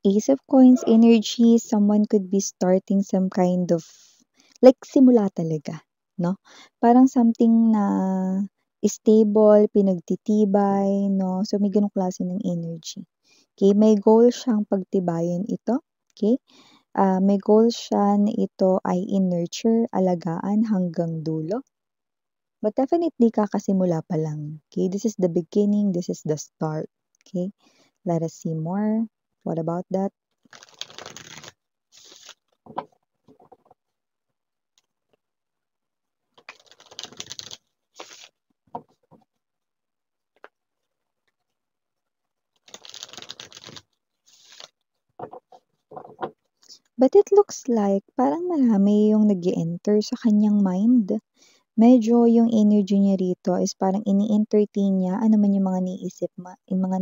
Ace of Coins energy, someone could be starting some kind of, like simula talaga, no? Parang something na stable, pinagtitibay, no? So may ganong klase ng energy. Okay, may goal siyang pagtibayin ito. Okay? May goal siya na ito ay in-nurture, alagaan hanggang dulo. But definitely kakasimula pa lang. Okay? This is the beginning, this is the start. Okay? Let us see more. What about that? But it looks like parang marami yung nag-e-enter sa kanyang mind. Medyo yung energy niya rito is parang ini-entertain niya ano man yung mga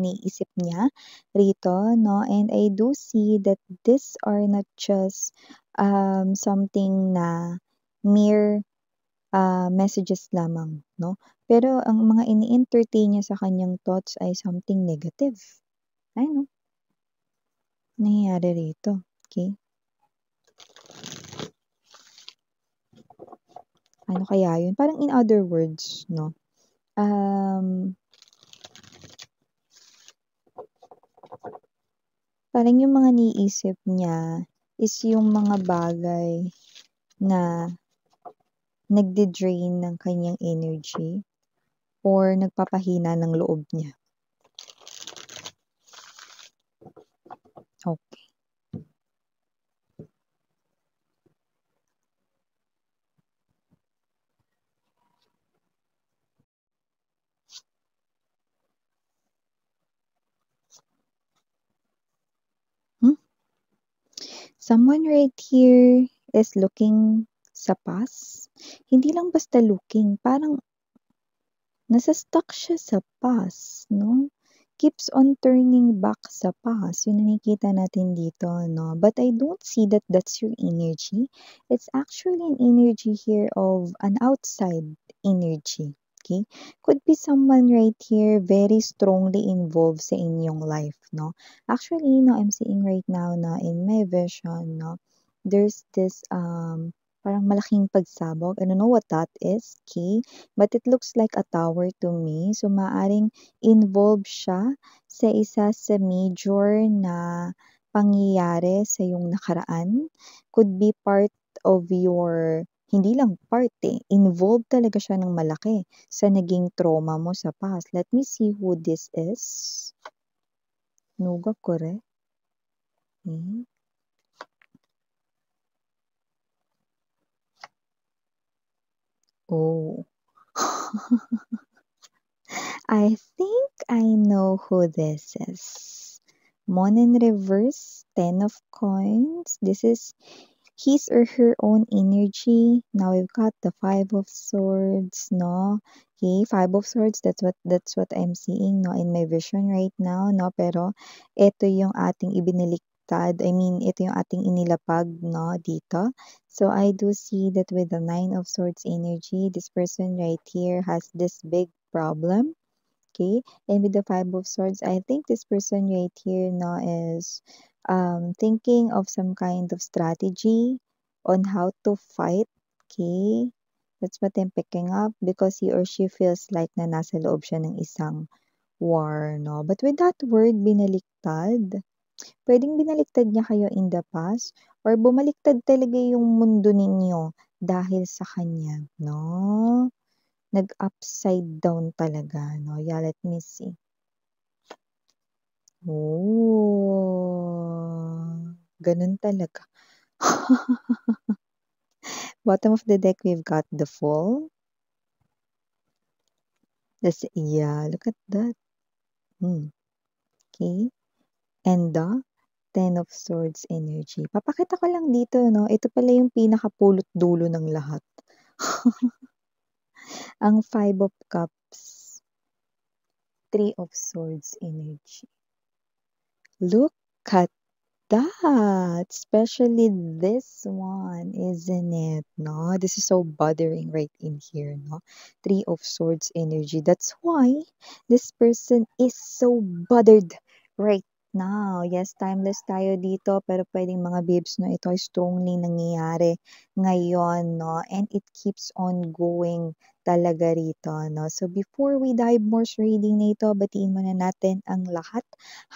naiisip niya rito, no? And I do see that these are not just something na mere messages lamang, no? Pero ang mga ini-entertain niya sa kanyang thoughts ay something negative. Ay, no? Nangyayari rito. Okay? Ano kaya yun? Parang in other words, no? Parang yung mga naiisip niya is yung mga bagay na nagde-drain ng kanyang energy or nagpapahina ng loob niya. Okay. Hmm? Someone right here is looking sa past. Hindi lang basta looking, parang nasa-stuck siya sa past, no? Keeps on turning back sa past. Yun ang nakikita natin dito, no? But I don't see that that's your energy. It's actually an energy here of an outside energy. Okay? Could be someone right here very strongly involved sa inyong life, no? Actually, no, I'm seeing right now na in my vision, no, there's this parang malaking pagsabog. I don't know what that is, okay? But it looks like a tower to me. So, maaring involved siya sa isa sa major na pangyayari sa iyong nakaraan. Could be part of your, hindi lang part eh, involved talaga siya ng malaki sa naging trauma mo sa past. Let me see who this is. Nuga kore. Okay. Oh. I think I know who this is. Mon in reverse, 10 of coins. This is his or her own energy. Now we've got the 5 of swords, no? Okay, 5 of swords, that's what I'm seeing, no, in my vision right now, no? Pero ito yung ating ibinaliktad. I mean, ito yung ating inilapag, no, dito. So I do see that with the 9 of swords energy, this person right here has this big problem. Okay, and with the 5 of swords, I think this person right here now is thinking of some kind of strategy on how to fight. Okay, that's what I'm picking up because he or she feels like na nasa loob siya ng isang war, no? But with that word, binaliktad, pwedeng binaliktad niya kayo in the past or bumaliktad talaga yung mundo ninyo dahil sa kanya, no? Nag-upside down talaga, no? Yeah, let me see. Oh, ganun talaga. Bottom of the deck, we've got the Fool. Yeah, look at that. Okay. And the 10 of swords energy. Papakita ko lang dito, no? Ito pala yung pinakapulot dulo ng lahat. Ang 5 of cups. 3 of swords energy. Look at that, especially this one, isn't it? No, this is so bothering right in here, no? 3 of swords energy. That's why this person is so bothered right now. Yes, timeless tayo dito, pero pwedeng mga babes, no, ito ay strongly nangyayari ngayon, no, and it keeps on going talaga rito, no. So before we dive more sa reading na ito, batiin muna natin ang lahat.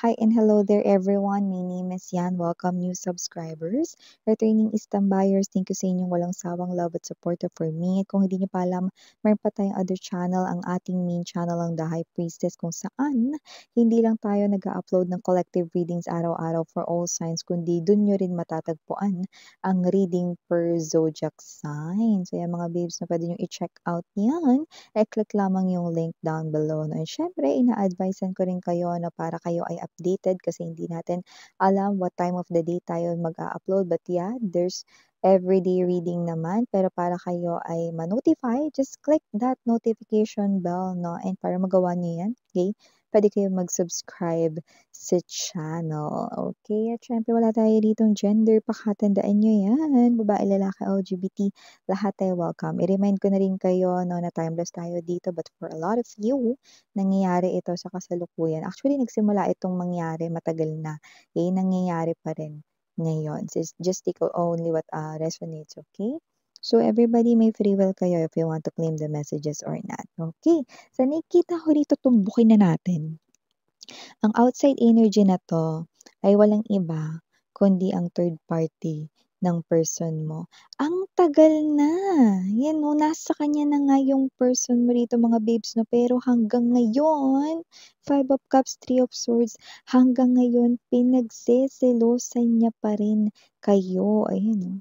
Hi and hello there everyone. My name is Yan. Welcome new subscribers. Returning Eastern buyers, thank you sa inyong walang sawang love at support for me. At kung hindi niyo pa alam, mayroon pa tayong other channel, ang ating main channel, ang The High Priestess, kung saan hindi lang tayo nag-upload ng collective readings araw-araw for all signs, kundi dun nyo rin matatagpuan ang reading per zodiac sign. So yan mga babes, na pwede nyo i-check out yan. I-click lamang yung link down below. No? And syempre, ina-advisean ko rin kayo na para kayo ay updated kasi hindi natin alam what time of the day tayo mag-upload. But yeah, there's everyday reading naman. Pero para kayo ay ma-notify, just click that notification bell, no? And para magawa nyo yan, okay? Pwede kayo mag-subscribe sa channel. Okay? At syempre, wala tayo ditong gender. Pakatandaan nyo yan. Babae, lalaki, LGBT, lahat tayo welcome. I-remind ko na rin kayo no, na timeless tayo dito. But for a lot of you, nangyayari ito sa kasalukuyan. Actually, nagsimula itong mangyari matagal na. Okay? Nangyayari pa rin ngayon. So, just take only what resonates, okay? So, everybody may free will kayo if you want to claim the messages or not. Okay? So, nakikita ko rito tumbukin na natin. Ang outside energy na to ay walang iba kundi ang third party ng person mo. Ang tagal na. Yan no, nasa kanya na nga yung person mo rito mga babes no. Pero hanggang ngayon, Five of Cups, Three of Swords, hanggang ngayon pinagseselosan niya pa rin kayo. Ayun no.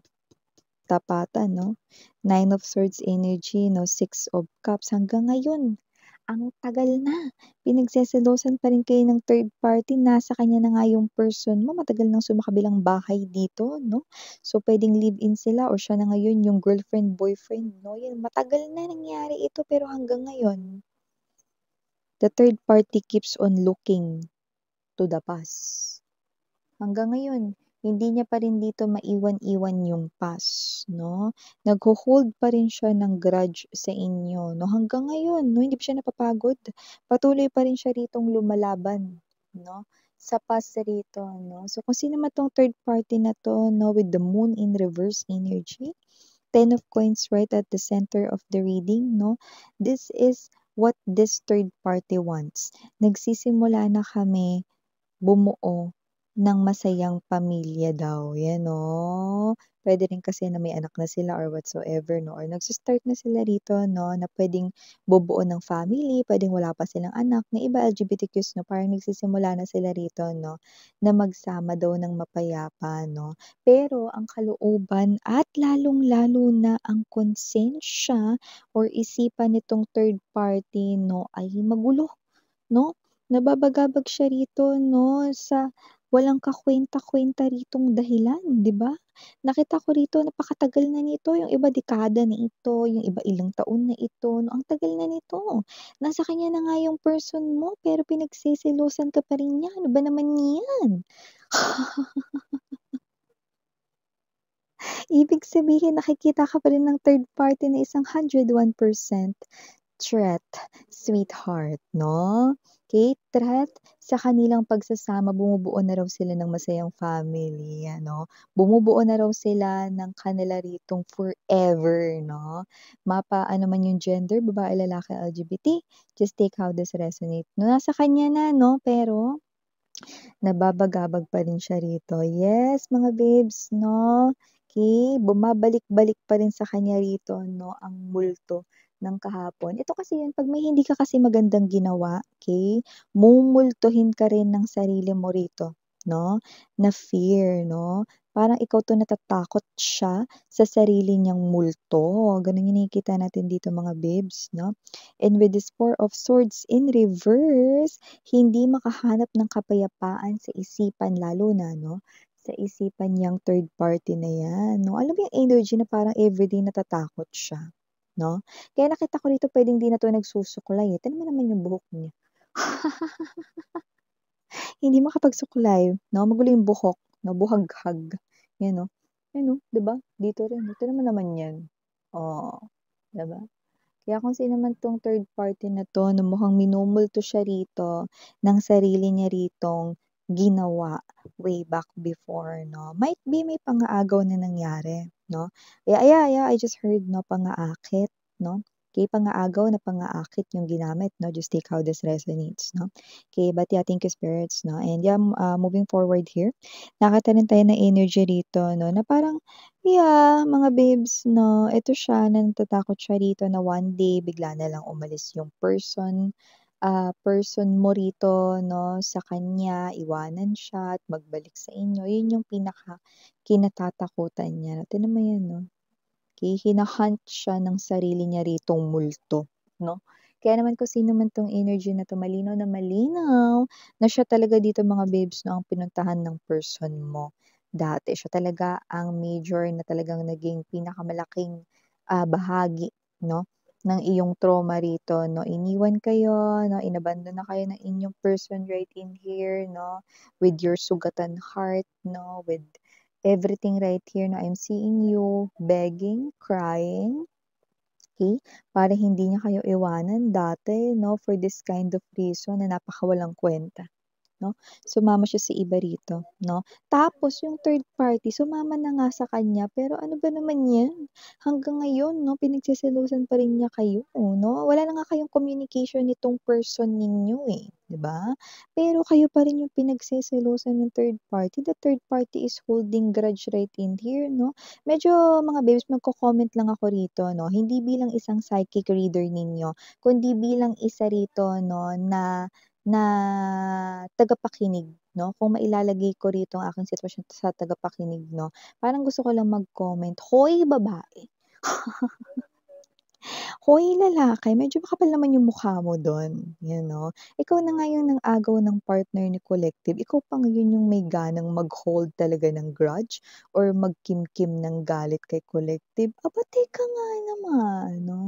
Tapatan, no? Nine of Swords energy, no? Six of Cups. Hanggang ngayon, ang tagal na. Pinagseselosan pa rin kayo ng third party. Nasa kanya na nga yung person mo. Matagal nang sumakabilang bahay dito, no? So, pwedeng live-in sila or siya na ngayon yung girlfriend, boyfriend, no? Yan, matagal na nangyari ito pero hanggang ngayon, the third party keeps on looking to the past. Hanggang ngayon, hindi niya pa rin dito maiwan-iwan yung past, no? Nagho-hold pa rin siya ng grudge sa inyo, no? Hanggang ngayon, no? Hindi pa siya napapagod. Patuloy pa rin siya ritong lumalaban, no? Sa past rito, no? So, kung sino man tong third party na to, no? With the moon in reverse energy, Ten of Coins right at the center of the reading, no? This is what this third party wants. Nagsisimula na kami bumuo ng masayang pamilya daw, yan 'no. Puwede rin kasi na may anak na sila or whatsoever 'no, or nagsa-start na sila rito 'no, na puwedeng bubuo ng family, puwedeng wala pa silang anak, na iba LGBTQs 'no, parang nagsisimula na sila rito 'no, na magsama daw ng mapayapa 'no. Pero ang kalooban at lalong-lalo na ang konsensya or isipan nitong third party 'no, ay magulo. 'No? Nababagabag siya rito 'no, sa walang kakuwenta-kuwenta ritong dahilan, 'di ba? Nakita ko rito napakatagal na nito, yung iba dekada na ito, yung iba ilang taon na ito 'no, ang tagal na nito. Nasa kanya na nga yung person mo pero pinagseselosan ka pa rin niya, ano ba naman 'yan? Ibig sabihin nakikita ka pa rin ng third party na isang 101% threat, sweetheart, 'no? Okay, threat sa kanilang pagsasama, bumubuo na raw sila ng masayang family, ano? Bumubuo na raw sila ng kanila ritong forever, 'no? Ano man yung gender, babae, lalaki, LGBT, just take how this resonate, 'no? Nasa kanya na, 'no? Pero nababagabag pa rin siya rito. Yes, mga babes, 'no? Okay, bumabalik-balik pa rin sa kanya rito, 'no, ang multo ng kahapon. Ito kasi 'yun 'pag may hindi ka kasi magandang ginawa, okay, mumultuhin ka rin ng sarili mo rito, 'no, na fear, 'no. Parang ikaw 'to natatakot siya sa sarili niyang multo, gano'n yung nakikita natin dito mga babes, 'no. And with this Four of Swords in reverse, hindi makahanap ng kapayapaan sa isipan lalo na 'no, sa isipan niyang third party na 'yan 'no. Alam mo yung energy na parang everyday natatakot siya, 'no. Kaya nakita ko rito puwedeng 'di na 'to nagsusuklay, eh, tignan mo naman yung buhok niya. Hindi makapagsuklay 'no, magulo yung buhok 'no, buhaghag, 'yan 'no. 'Yan oh, 'di ba? Dito rin, tignan mo naman 'yan. Oh, 'di ba? Kaya kung sino man 'tong third party na 'to na mukhang minumulto siya rito ng sarili niya ritong ginawa way back before, 'no? Might be may pang-aagaw na nangyari, 'no? Yeah, I just heard, 'no, pang-aakit, 'no? Okay, pang-aagaw na pang-aakit yung ginamit, 'no? Just take how this resonates, 'no? Okay, but yeah, thank you spirits, 'no? And yeah, moving forward here, nakita rin tayo ng energy rito, 'no, na parang, yeah, mga babes, 'no, ito siya na natatakot siya rito na one day bigla na lang umalis yung person mo rito 'no, sa kanya, iwanan siya at magbalik sa inyo, yun yung pinaka kinatatakutan niya. Tignan mo yan 'no, hina-hunt siya ng sarili niya ritong multo 'no. Kaya naman kung sino man 'tong energy na 'to, malinaw na malinaw na siya talaga dito mga babes 'no, ang pinuntahan ng person mo dati. Siya talaga ang major na talagang naging pinakamalaking, bahagi 'no, ng iyong trauma rito 'no. Iniwan kayo 'no, inabandon na kayo ng inyong person right in here 'no, with your sugatan heart 'no, with everything right here na I'm seeing you begging, crying, okay, para hindi niya kayo iwanan dati 'no, for this kind of reason na napakawalang kuwenta. 'No, sumama siya sa iba rito, 'no. Tapos yung third party sumama na nga sa kanya pero ano ba naman 'yan, hanggang ngayon 'no pinagseselosan pa rin niya kayo 'no. Wala na nga kayong communication nitong person ninyo, eh, 'di ba? Pero kayo pa rin yung pinagseselosan ng third party, the third party is holding grudge right in here 'no. Medyo mga babes magko-comment lang ako rito 'no, hindi bilang isang psychic reader ninyo, kundi bilang isa rito 'no na na tagapakinig 'no, kung mailalagay ko rito ang aking sitwasyon sa tagapakinig 'no, parang gusto ko lang mag-comment, "Hoy babae, hoy lalaki, medyo makapal naman yung mukha mo dun." 'Yan 'no. Ikaw na nga yung nang-agaw ng partner ni collective, ikaw pa ngayon yung may ganang mag-hold talaga ng grudge or magkimkim ng galit kay collective. Aba teka nga naman 'no,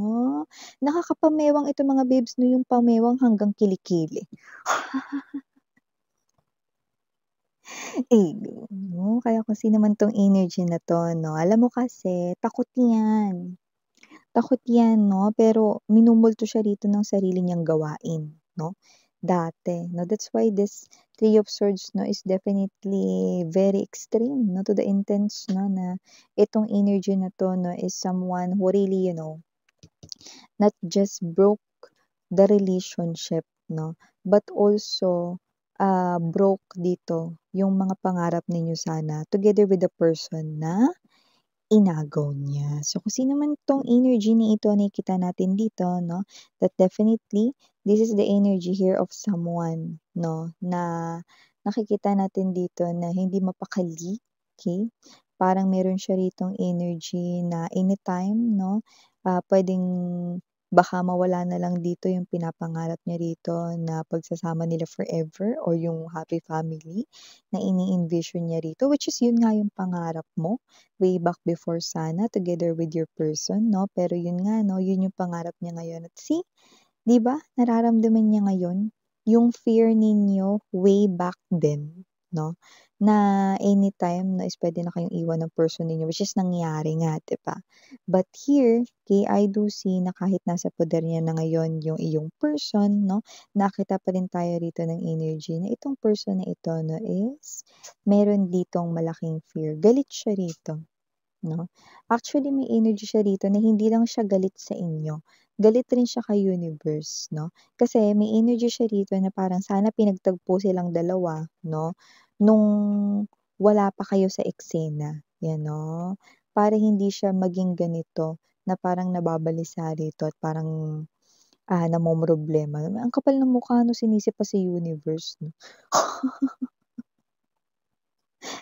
nakakapamewang ito mga babes 'no, yung pamewang hanggang kilikili. Eh, 'no, kaya kung sino man 'tong energy na 'to 'no, alam mo kasi takot 'yan 'no, pero minumulto siya rito ng sarili niyang gawain 'no, dati 'no. That's why this Three of Swords 'no is definitely very extreme 'no, to the intense 'no, na itong energy na 'to 'no is someone who really, not just broke the relationship 'no, but also, broke dito yung mga pangarap ninyo sana together with the person na inagaw niya. So, kung sino man 'tong energy na ito nakikita natin dito 'no, that definitely this is the energy here of someone 'no, na nakikita natin dito na hindi mapakali, okay. Parang meron siya ritong energy na anytime 'no, puwedeng baka mawala na lang dito yung pinapangarap niya rito na pagsasama nila forever or yung happy family na ini-envision niya rito, which is yun nga yung pangarap mo way back before sana together with your person 'no, pero yun nga 'no, yun yung pangarap niya ngayon at see, 'di ba nararamdaman niya ngayon yung fear ninyo way back then 'no, na anytime na is puwede na kayong iwan ng person ninyo which is nangyari nga 'di ba? But here, kay I do see na kahit nasa poder niya na ngayon yung iyong person 'no, nakita pa rin tayo rito ng energy na itong person na ito 'no is meron ditong malaking fear, galit siya rito. 'No? Actually, may energy siya rito na hindi lang siya galit sa inyo, galit rin siya kay universe, 'no? Kasi may energy siya rito na parang sana pinagtagpo silang dalawa, 'no, nung wala pa kayo sa eksena, 'yan, 'no? Para hindi siya maging ganito na parang nababalisa rito at parang, namomroblema. Ang kapal ng mukha 'no, sinisip pa si universe 'no?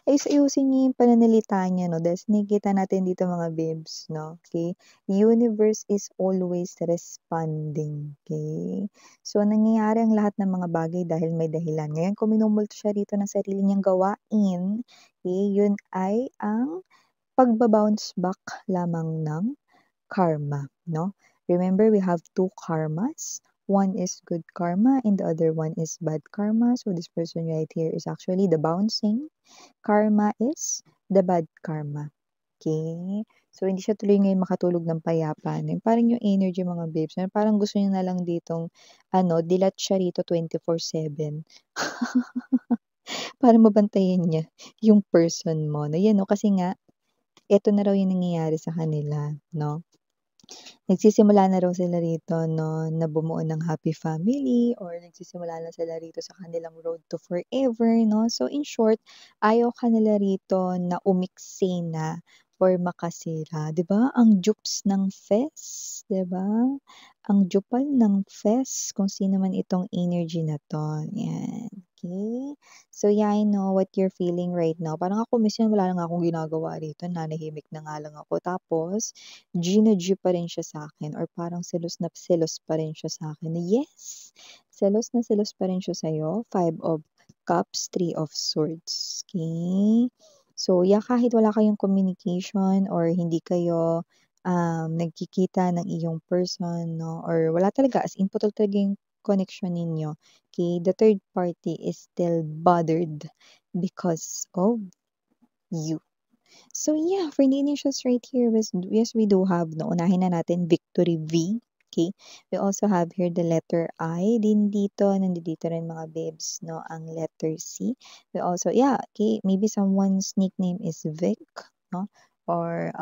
Ayus-ayusin niyo yung pananalita niyo 'no, dahil nakikita natin dito mga babes 'no, okey? Universe is always responding, okey? So, nangyayari ang lahat ng mga bagay dahil may dahilan. Ngayon kung minumulto siya rito ng sarili niyang gawain, okey, yun ay ang pagba-bounce back lamang ng karma, 'no? Remember we have two karmas, one is good karma and the other one is bad karma. So, this person right here is actually the bouncing karma is the bad karma, okay. So, hindi siya tuloy ngayon makatulog ng payapa 'no, parang yung energy mga babes na parang gusto niya na lang ditong dilat siya rito 24/7. para mabantayan niya yung person mo na 'yan 'no, kasi nga eto na raw yung nangyayari sa kanila 'no. Nagsisimula na raw sila rito 'no, na bumuo ng happy family or nagsisimula na sila rito sa kanilang road to forever 'no. So in short, ayaw ka nila rito na umiksena or makasira, 'di ba? Ang jups ng fes, 'di ba? Ang jupal ng fes kung sino man itong energy na 'to, 'yan, okey. So yeah, I know what you're feeling right now. Parang ako minsan wala na nga akong ginagawa rito, nanahimik na nga lang ako tapos Gina-G pa rin siya sa'kin or parang selos na selos pa rin siya sa'kin na yes, selos na selos pa rin siya sa'yo, Five of Cups, Three of Swords, okey. So, yeah, kahit wala kayong communication or hindi kayo, nagkikita ng iyong person 'no or wala talaga as in putol talaga yung connection ninyo, okey, the third party is still bothered because of you. So yeah, for the initials right here was yes, we do have no, unahin na natin Victory V. Okay. We also have here the letter I din dito. Nandito rin mga babes, no, ang letter C. We also, yeah, okay, maybe someone's nickname is Vic, no? Or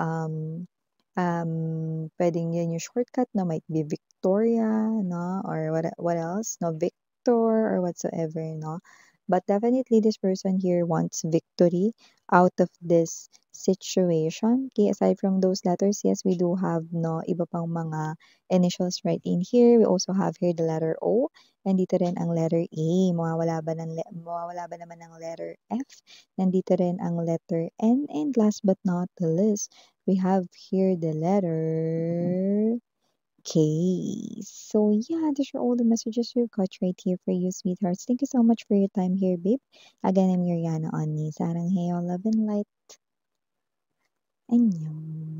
pwedeng yun yung shortcut na might be Victoria, no? Or what else? No, Victor or whatsoever, no? But definitely this person here wants victory out of this situation. Okay, aside from those letters, yes, we do have no iba pang mga initials right in here. We also have here the letter O, nandito rin ang letter A. Mawawala ba naman ang letter F? Nandito rin ang letter N. And last but not the least, we have here the letter K. So yeah, these are all the messages we've got right here for you, sweethearts. Thank you so much for your time here, babe. Again, I'm Yuriana Onni. Sarang heyo, love and light. Annyeong.